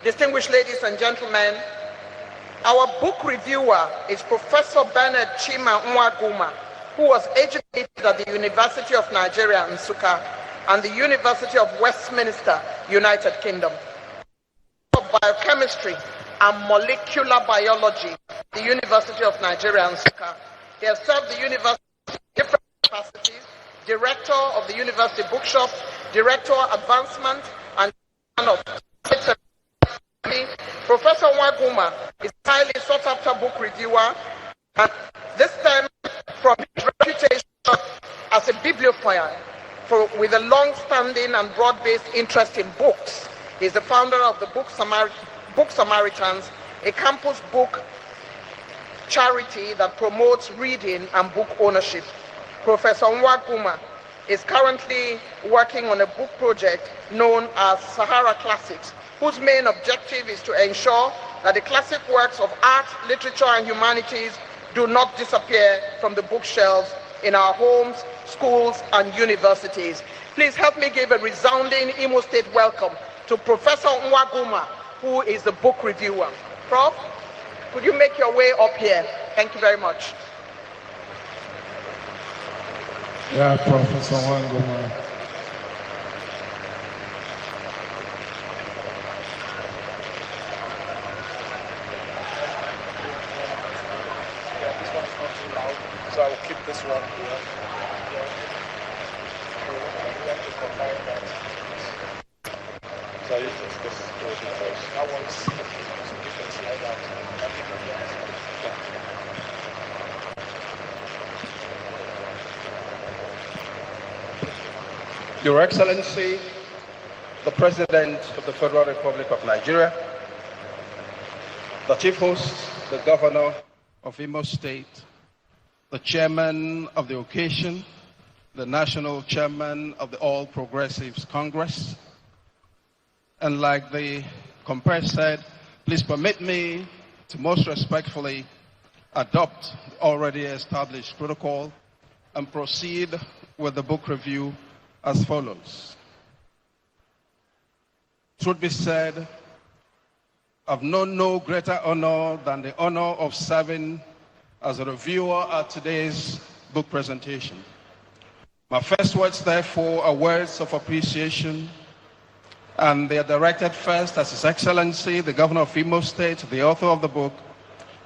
Distinguished ladies and gentlemen, our book reviewer is Professor Bennett Nwanguma, who was educated at the University of Nigeria, Nsukka, and the University of Westminster, United Kingdom. Of Biochemistry and Molecular Biology, the University of Nigeria, Nsukka. He has served the university in different capacities: Director of the University Bookshop, Director Advancement, and of Professor Nwanguma is a highly sought-after book reviewer, and this stems from his reputation as a bibliophile with a long-standing and broad-based interest in books. He is the founder of the Book Samaritans, a campus book charity that promotes reading and book ownership. Professor Nwanguma is currently working on a book project known as Sahara Classics, whose main objective is to ensure that the classic works of art, literature, and humanities do not disappear from the bookshelves in our homes, schools, and universities. Please help me give a resounding Imo State welcome to Professor Nwanguma, who is the book reviewer. Prof, could you make your way up here? Thank you very much. Yeah, Professor Nwanguma. So I will keep this one here. So I use this first. That one's different slide out. Your Excellency, the President of the Federal Republic of Nigeria, the Chief Host, the Governor of Imo State, the Chairman of the occasion, the National Chairman of the All Progressives Congress, and like the compare said, please permit me to most respectfully adopt the already established protocol and proceed with the book review as follows. Truth be said, I've known no greater honor than the honor of serving as a reviewer at today's book presentation. My first words, therefore, are words of appreciation, and they are directed first at His Excellency, the Governor of Imo State, the author of the book,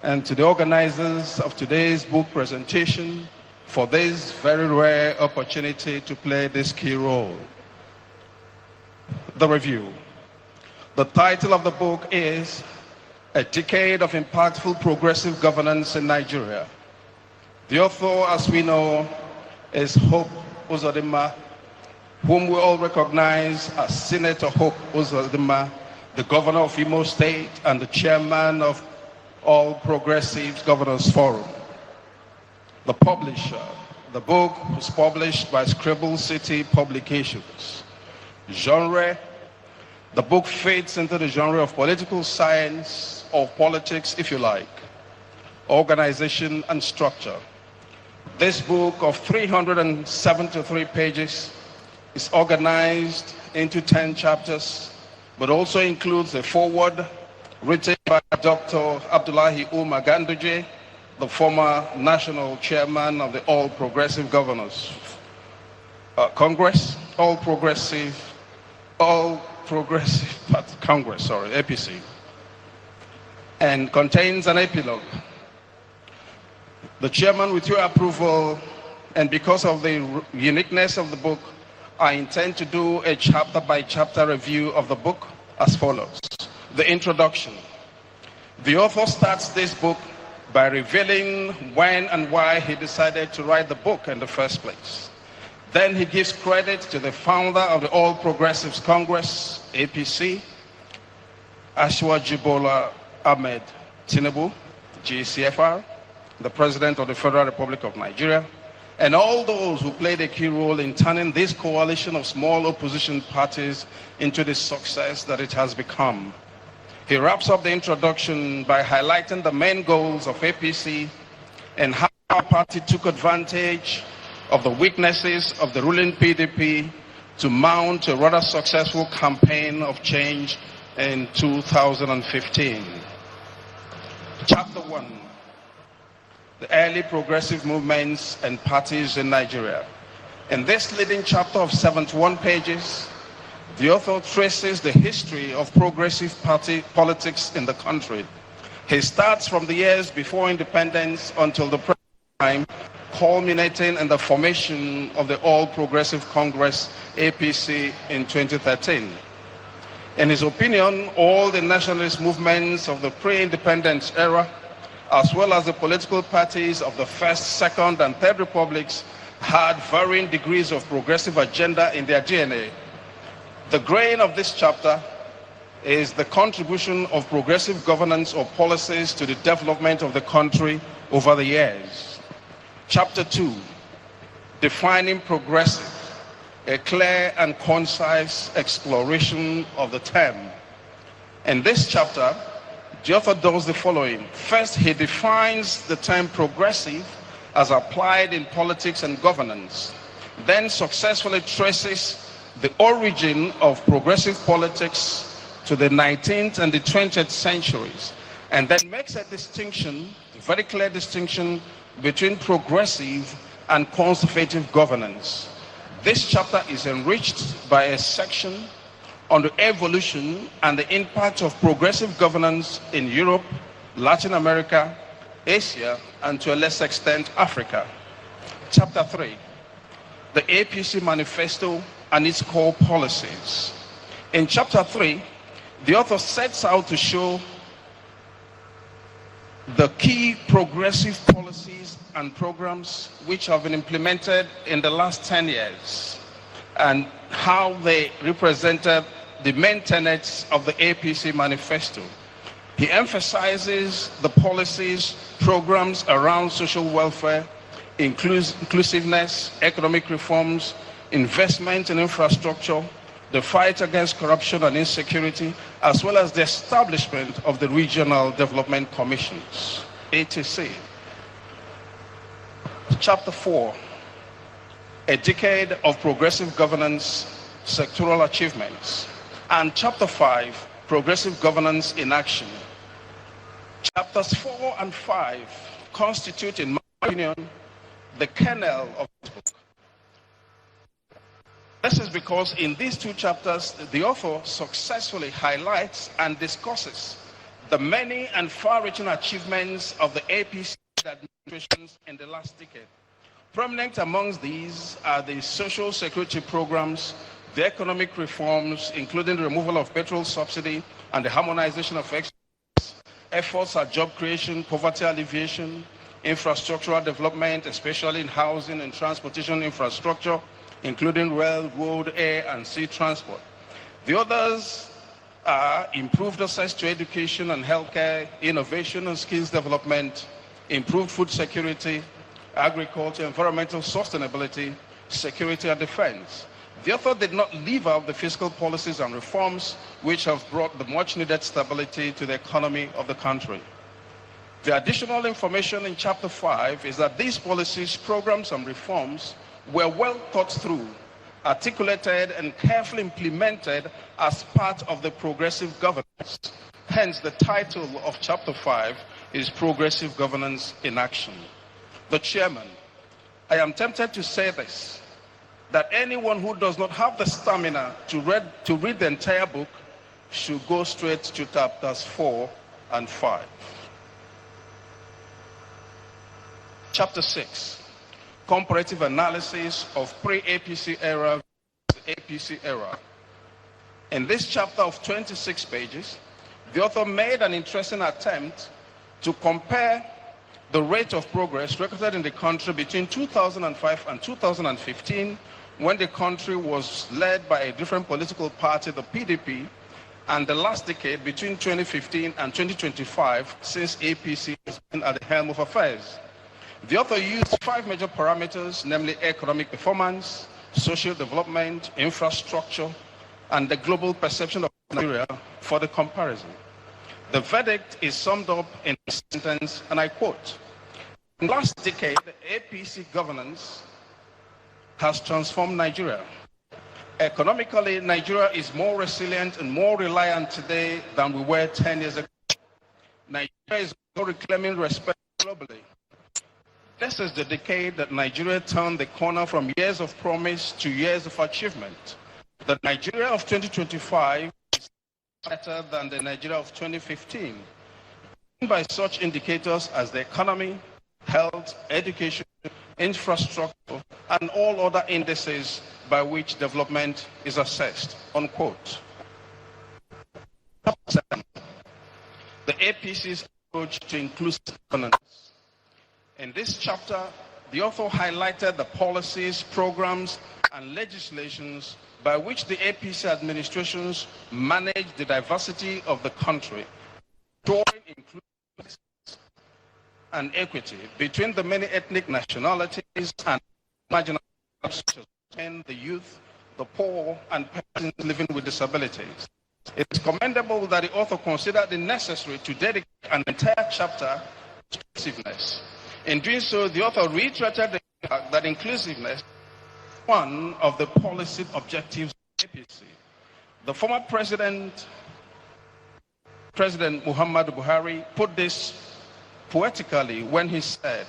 and to the organizers of today's book presentation for this very rare opportunity to play this key role. The review. The title of the book is A Decade of Impactful Progressive Governance in Nigeria. The author, as we know, is Hope Uzodimma, whom we all recognize as Senator Hope Uzodimma, the Governor of Imo State and the Chairman of All Progressives Governors Forum. The publisher. The book was published by Scribble City Publications. Genre. The book fits into the genre of political science, or politics, if you like. Organization and structure. This book of 373 pages is organized into 10 chapters, but also includes a foreword written by Dr. Abdullahi Umar Ganduje, the former national chairman of the All Progressive Governors Congress, All Progressive Congress, APC, and contains an epilogue. The chairman, with your approval, and because of the uniqueness of the book, I intend to do a chapter-by-chapter review of the book as follows. The introduction. The author starts this book by revealing when and why he decided to write the book in the first place. Then he gives credit to the founder of the All Progressives Congress, APC, Asiwaju Bola Ahmed Tinubu, GCFR, the President of the Federal Republic of Nigeria, and all those who played a key role in turning this coalition of small opposition parties into the success that it has become. He wraps up the introduction by highlighting the main goals of APC and how our party took advantage of the weaknesses of the ruling PDP to mount a rather successful campaign of change in 2015. Chapter 1, the early progressive movements and parties in Nigeria. In this leading chapter of 71 pages, the author traces the history of progressive party politics in the country. He starts from the years before independence until the present time, culminating in the formation of the All Progressive Congress, APC, in 2013. In his opinion, all the nationalist movements of the pre-independence era, as well as the political parties of the First, Second, and Third Republics, had varying degrees of progressive agenda in their DNA. The grain of this chapter is the contribution of progressive governance or policies to the development of the country over the years. Chapter 2, defining progressive, a clear and concise exploration of the term. In this chapter, the author does the following. First, he defines the term progressive as applied in politics and governance, then successfully traces the origin of progressive politics to the 19th and the 20th centuries, and then makes a distinction, a very clear distinction, between progressive and conservative governance. This chapter is enriched by a section on the evolution and the impact of progressive governance in Europe, Latin America, Asia, and to a lesser extent, Africa. Chapter 3, the APC Manifesto and its core policies. In chapter 3, the author sets out to show the key progressive policies and programs which have been implemented in the last 10 years and how they represented the main tenets of the APC Manifesto. He emphasizes the policies, programs around social welfare, inclusiveness, economic reforms, investment in infrastructure, the fight against corruption and insecurity, as well as the establishment of the regional development commissions, etc. Chapter 4, a decade of progressive governance, sectoral achievements. And chapter 5, progressive governance in action. Chapters 4 and 5 constitute, in my opinion, the kernel of this book. This is because in these two chapters, the author successfully highlights and discusses the many and far-reaching achievements of the APC administrations in the last decade. Prominent amongst these are the social security programs, the economic reforms, including the removal of petrol subsidy and the harmonization of efforts at job creation, poverty alleviation, infrastructural development, especially in housing and transportation infrastructure, including rail, road, air, and sea transport. The others are improved access to education and healthcare, innovation and skills development, improved food security, agriculture, environmental sustainability, security and defense. The author did not leave out the fiscal policies and reforms which have brought the much needed stability to the economy of the country. The additional information in chapter 5 is that these policies, programs and reforms were well thought through, articulated and carefully implemented as part of the progressive governance. Hence, the title of chapter 5 is Progressive Governance in Action. The chairman, I am tempted to say this, that anyone who does not have the stamina to read the entire book should go straight to chapters 4 and 5. Chapter 6, comparative analysis of pre-APC era versus APC era. In this chapter of 26 pages, the author made an interesting attempt to compare the rate of progress recorded in the country between 2005 and 2015, when the country was led by a different political party, the PDP, and the last decade between 2015 and 2025, since APC has been at the helm of affairs. The author used 5 major parameters, namely economic performance, social development, infrastructure, and the global perception of Nigeria for the comparison. The verdict is summed up in a sentence, and I quote, "In the last decade, APC governance has transformed Nigeria. Economically, Nigeria is more resilient and more reliant today than we were 10 years ago. Nigeria is reclaiming respect globally. This is the decade that Nigeria turned the corner from years of promise to years of achievement. The Nigeria of 2025 is better than the Nigeria of 2015, by such indicators as the economy, health, education, infrastructure, and all other indices by which development is assessed, unquote. The APC's approach to inclusive governance. In this chapter, the author highlighted the policies, programs, and legislations by which the APC administrations manage the diversity of the country, ensuring inclusiveness and equity between the many ethnic nationalities and marginal groups, and the youth, the poor, and persons living with disabilities. It is commendable that the author considered it necessary to dedicate an entire chapter to inclusiveness. In doing so, the author reiterated the fact that inclusiveness is one of the policy objectives of the APC. The former President Muhammadu Buhari put this poetically when he said,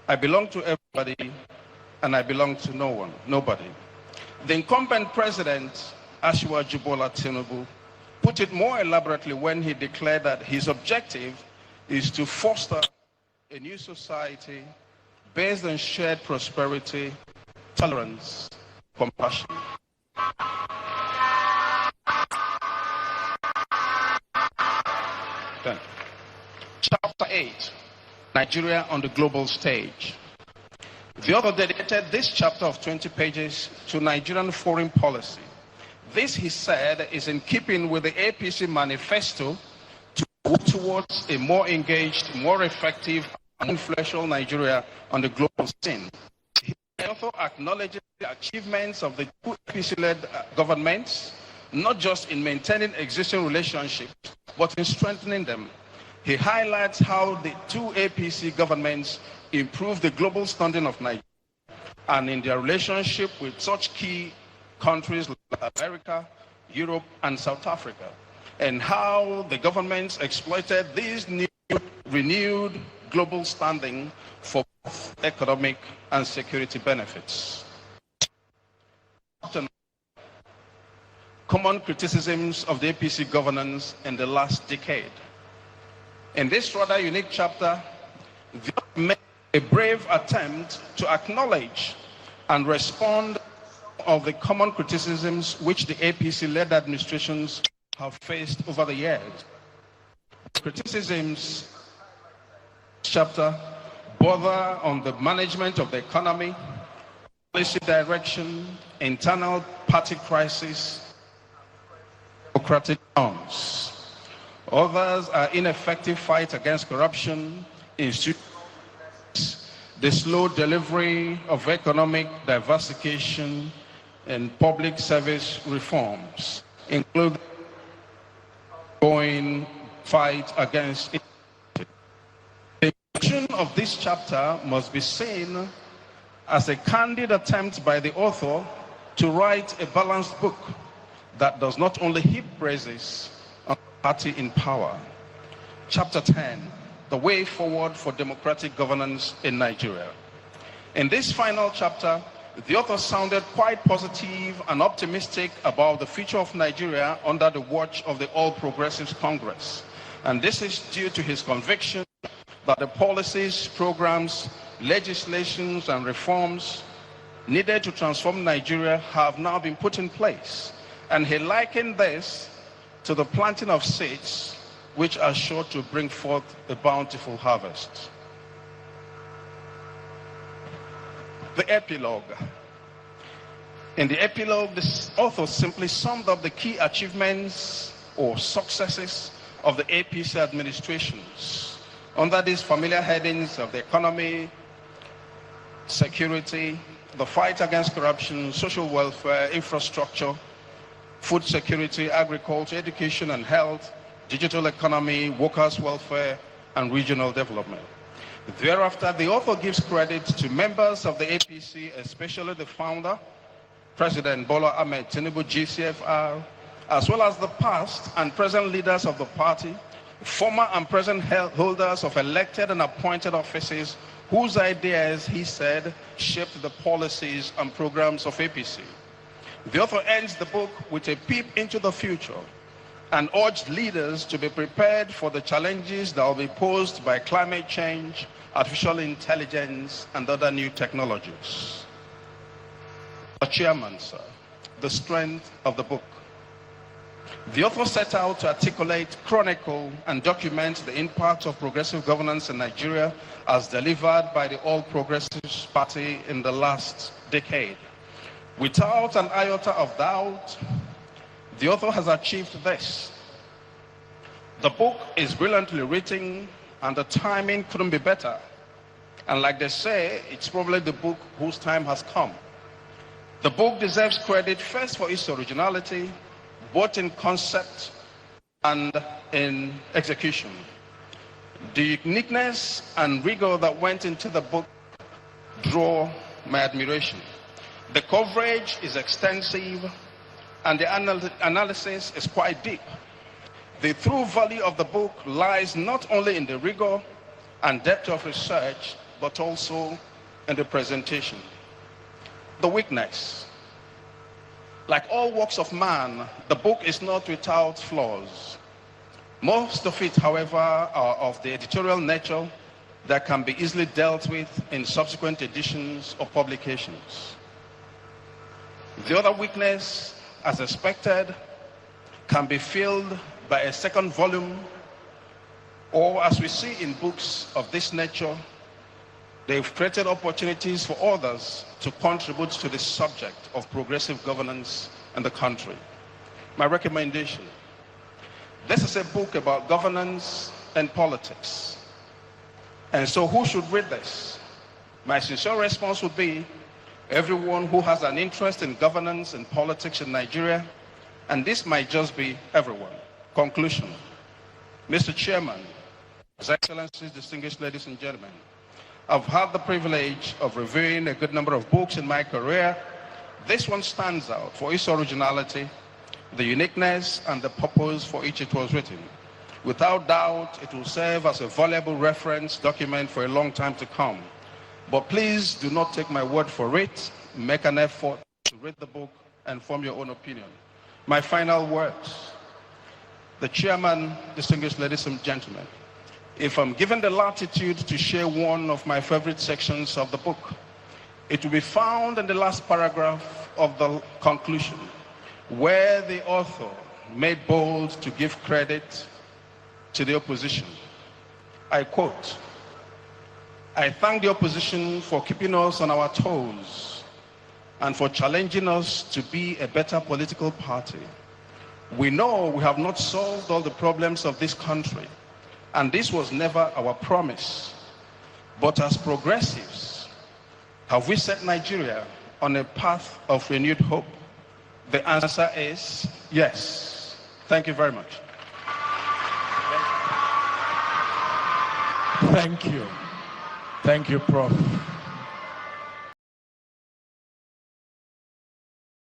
"I belong to everybody and I belong to nobody." The incumbent president, Asiwaju Bola Tinubu, put it more elaborately when he declared that his objective is to foster a new society based on shared prosperity, tolerance, compassion. Then, Chapter 8, Nigeria on the global stage. The author dedicated this chapter of 20 pages to Nigerian foreign policy. This, he said, is in keeping with the APC manifesto to work towards a more engaged, more effective, and influential Nigeria on the global scene. He also acknowledges the achievements of the two APC-led governments, not just in maintaining existing relationships, but in strengthening them. He highlights how the two APC governments improved the global standing of Nigeria and in their relationship with such key countries like America, Europe, and South Africa, and how the governments exploited these new, renewed global standing for both economic and security benefits. Common criticisms of the APC governance in the last decade. In this rather unique chapter, the author made a brave attempt to acknowledge and respond of the common criticisms which the APC-led administrations have faced over the years. Criticisms chapter bother on the management of the economy, policy direction, internal party crisis, democratic norms. Others are ineffective fight against corruption, the slow delivery of economic diversification and public service reforms, including ongoing fight against inequality. The inclusion of this chapter must be seen as a candid attempt by the author to write a balanced book that does not only heap praises on the party in power. Chapter 10, the way forward for democratic governance in Nigeria. In this final chapter, the author sounded quite positive and optimistic about the future of Nigeria under the watch of the All Progressives Congress. And this is due to his conviction that the policies, programs, legislations, and reforms needed to transform Nigeria have now been put in place. And he likened this to the planting of seeds which are sure to bring forth a bountiful harvest. The epilogue. In the epilogue, the author simply summed up the key achievements or successes of the APC administrations under these familiar headings of the economy, security, the fight against corruption, social welfare, infrastructure, food security, agriculture, education and health, digital economy, workers' welfare, and regional development. Thereafter, the author gives credit to members of the APC, especially the founder, President Bola Ahmed Tinubu, GCFR, as well as the past and present leaders of the party, former and present holders of elected and appointed offices whose ideas, he said, shaped the policies and programs of APC. The author ends the book with a peep into the future and urged leaders to be prepared for the challenges that will be posed by climate change, artificial intelligence, and other new technologies. The chairman, sir, the strength of the book. The author set out to articulate, chronicle, and document the impact of progressive governance in Nigeria as delivered by the All Progressives Party in the last decade. Without an iota of doubt, the author has achieved this. The book is brilliantly written and the timing couldn't be better. And like they say, it's probably the book whose time has come. The book deserves credit first for its originality, both in concept and in execution. The uniqueness and rigor that went into the book draw my admiration. The coverage is extensive and the analysis is quite deep. The true value of the book lies not only in the rigor and depth of research, but also in the presentation. The weakness. Like all works of man, the book is not without flaws. Most of it, however, are of the editorial nature that can be easily dealt with in subsequent editions or publications. The other weakness, as expected, can be filled by a second volume, or as we see in books of this nature, they've created opportunities for others to contribute to the subject of progressive governance in the country. My recommendation: this is a book about governance and politics. And so who should read this? My sincere response would be everyone who has an interest in governance and politics in Nigeria, and this might just be everyone. Conclusion. Mr. Chairman, His Excellencies, distinguished ladies and gentlemen, I've had the privilege of reviewing a good number of books in my career. This one stands out for its originality, the uniqueness, and the purpose for which it was written. Without doubt, it will serve as a valuable reference document for a long time to come. But please do not take my word for it. Make an effort to read the book and form your own opinion. My final words. The chairman, distinguished ladies and gentlemen, if I'm given the latitude to share one of my favorite sections of the book, it will be found in the last paragraph of the conclusion, where the author made bold to give credit to the opposition. I quote, "I thank the opposition for keeping us on our toes and for challenging us to be a better political party. We know we have not solved all the problems of this country, and this was never our promise. But as progressives, have we set Nigeria on a path of renewed hope? The answer is yes." Thank you very much. Thank you. Thank you, Prof.